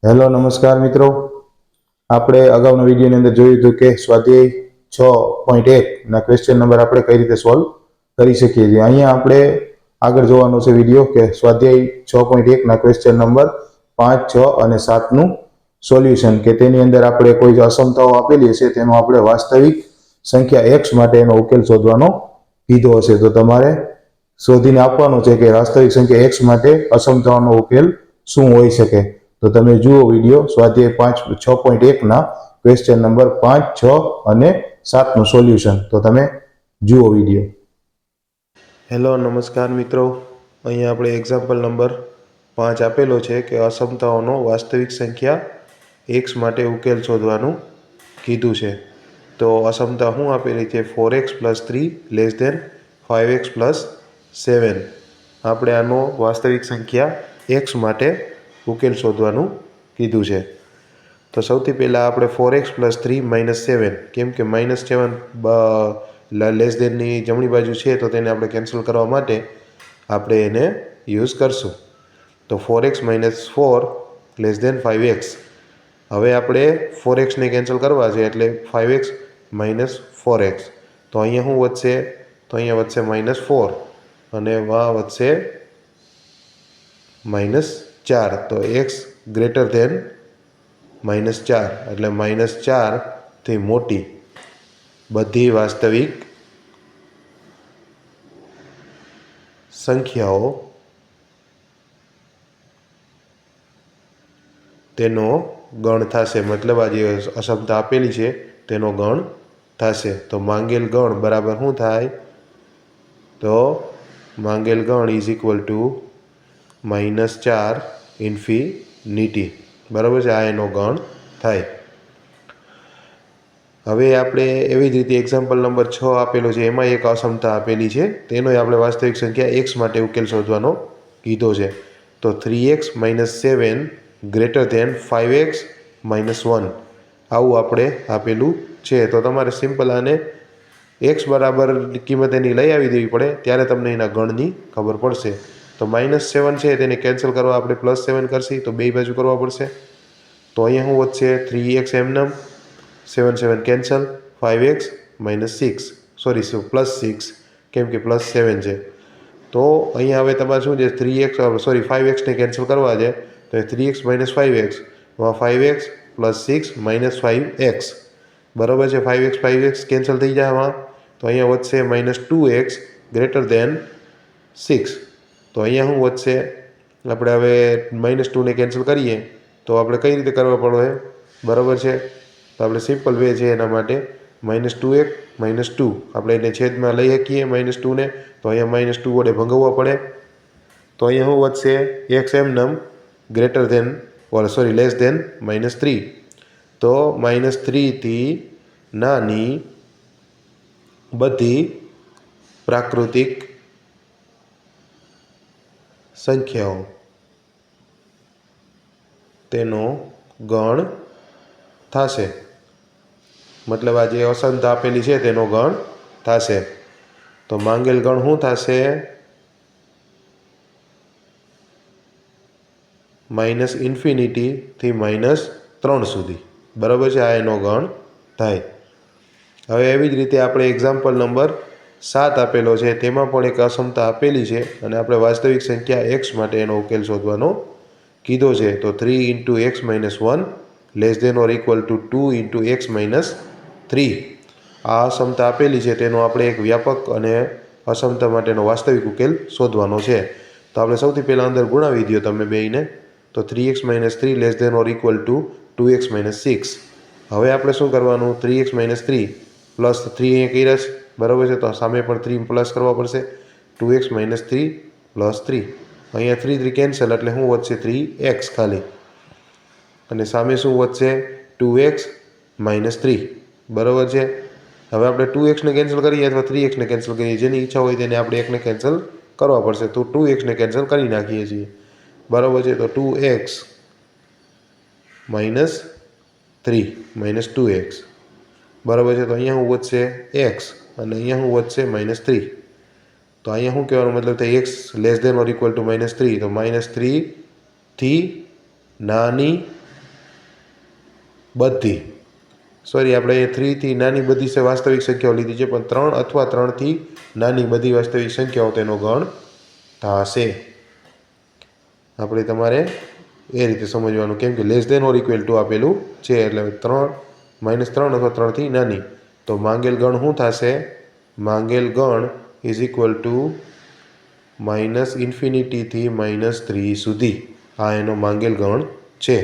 Hello નમસ્કાર મિત્રો, આપણે અગાઉના વિડીયોની અંદર જોયું હતું કે સ્વાધ્યાય 6.1ના ક્વેશ્ચન નંબર આપણે કઈ રીતે સોલ્વ કરી શકીએ છીએ. અહીંયા આપણે આગળ જોવાનો છે વિડીયો કે સ્વાધ્યાય 6.1ના ક્વેશ્ચન નંબર 5, 6 અને 7નું સોલ્યુશન, કે તેની અંદર આપણે કોઈ અસમતાઓ આપેલી હશે તેનો આપણે વાસ્તવિક સંખ્યા x માટે એનો ઉકેલ શોધવાનો કીધો હશે. તો તમારે શોધીને આપવાનો છે કે વાસ્તવિક સંખ્યા x માટે અસમતાઓનો ઉકેલ શું હોઈ શકે. તો તમે જુઓ વિડીયો સ્વાધ્યાય 6.1ના ક્વેશ્ચન નંબર 5, 6 અને 7નું સોલ્યુશન. તો તમે જુઓ વિડીયો. હેલો નમસ્કાર મિત્રો, અહીંયા આપણે એક્ઝામ્પલ નંબર 5 આપેલો છે કે અસમતાઓનો વાસ્તવિક સંખ્યા x માટે ઉકેલ શોધવાનું કીધું છે. તો અસમતા શું આપેલી છે? 4x + 3 < 5x + 7. આપણે આનો વાસ્તવિક સંખ્યા x માટે ઉકેલ શોધવાનું કીધું છે. તો સૌથી પહેલાં આપણે 4x + 3 - 7, કેમ કે -7 લેસ દેનની જમણી બાજુ છે તો તેને આપણે કેન્સલ કરવા માટે આપણે એને યુઝ કરશું. તો 4x - 4 < 5x. હવે આપણે 4xને કેન્સલ કરવા છે એટલે 5x - 4x. તો અહીંયા શું વધશે? તો અહીંયા વધશે -4 અને વાં વધશે -4. તો x ગ્રેટર ધેન -4 એટલે -4 થી મોટી બધી વાસ્તવિક સંખ્યાઓ તેનો ગણ થશે. મતલબ આ જે અસમતા આપેલી છે તેનો ગણ થશે. તો માંગેલ ગણ બરાબર શું થાય? તો માંગેલ ગણ ઇઝ ઇક્વલ ટુ -4 ઇન્ફિનિટી. બરાબર છે, આ એનો ગણ થાય. હવે આપણે એવી જ રીતે એક્ઝામ્પલ નંબર 6 આપેલો છે, એમાં એક અસમતા આપેલી છે, તેનો આપણે વાસ્તવિક સંખ્યા x માટે ઉકેલ શોધવાનો કીધો છે. તો 3x - 7 ગ્રેટર ધેન 5x - 1 આવું આપણે આપેલું છે. તો તમારે સિમ્પલ આને x બરાબર કિંમત એની લઈ આવી દેવી પડે, ત્યારે તમને એના ગણની ખબર પડશે. તો -7 છે તેને કેન્સલ કરવા આપણે +7 કરશી, તો બે બાજુ કરવા પડશે. તો અહીંયા શું વધશે? 3x એમનેમ, 7 7 કેન્સલ, 5x - 6 સોરી +6, કેમ કે +7 છે. તો અહીંયા હવે તમારે શું છે? 5xને કેન્સલ કરવા છે તો 3x - 5x, 5x + 6 - 5x. બરાબર છે, 5x કેન્સલ થઈ જાય. તો અહીંયા વધશે -2x ગ્રેટર ધેન 6. તો અહીંયા શું વધશે? આપણે હવે -2ને કેન્સલ કરીએ તો આપણે કઈ રીતે કરવા પડે? બરાબર છે, તો આપણે સિમ્પલ વે છે એના માટે -2x -2 આપણે એને છેદમાં લઈ શકીએ -2ને. તો અહીંયા -2 વડે ભંગવવા પડે. તો અહીંયા શું વધશે? x એમનેમ ગ્રેટર ધેન લેસ ધેન -3. તો -3 થી નાની બધી પ્રાકૃતિક સંખ્યાઓ તેનો ગણ થશે. મતલબ આ જે અસમતા આપેલી છે તેનો ગણ થશે. તો માંગેલ ગણ શું થશે? -∞ થી -3 સુધી. બરાબર છે, આ એનો ગણ થાય. હવે એવી જ રીતે આપણે એક્ઝામ્પલ નંબર 7 આપેલો છે, તેમાં પણ એક અસમતા આપેલી છે અને આપણે વાસ્તવિક સંખ્યા x માટે એનો ઉકેલ શોધવાનો કીધો છે. તો 3 × x - 1 < 2 × x - 3. આ અસમતા આપેલી છે તેનો આપણે એક વ્યાપક અને અસમતા માટેનો વાસ્તવિક ઉકેલ શોધવાનો છે. તો આપણે સૌથી પહેલાં અંદર ગુણાવી દો તમે બેયને. તો 3x - 3 < 2x - 6. હવે આપણે શું કરવાનું? 3x - 3 પ્લસ 3 અહીંયા કર્યા છે, બરાબર છે, તો સામે પણ 3 પ્લસ કરવા પડશે. 2x - 3 + 3. અહીંયા 3 3 કેન્સલ એટલે શું વધશે? 3x ખાલી. અને સામે શું વધશે? 2x - 3. બરાબર છે. હવે આપણે 2xને કેન્સલ કરીએ અથવા 3xને કેન્સલ કરીએ, જેની ઈચ્છા હોય તેને આપણે એકને કેન્સલ કરવા પડશે. તો 2xને કેન્સલ કરી નાખીએ છીએ. બરાબર છે, તો 2x - 3 -2x. બરાબર છે, તો અહીંયા શું વધશે? x અને અહીંયા શું વધશે? -3. તો અહીંયા શું કહેવાનું? મતલબ તો x < -3, તો -3 થી નાની બધી સોરી આપણે 3થી નાની બધી છે વાસ્તવિક સંખ્યાઓ લીધી છે, પણ 3 અથવા 3થી નાની બધી વાસ્તવિક સંખ્યાઓ તેનો ગણ થશે. આપણે તમારે એ રીતે સમજવાનું, કેમ કે less than or equal to આપેલું છે, એટલે 3 અથવા 3થી નાની. તો માંગેલ ગણ શું થશે? માંગેલ ગણ ઇઝ ઇક્વલ ટુ -∞ થી -3 સુધી. આ એનો માંગેલ ગણ છે.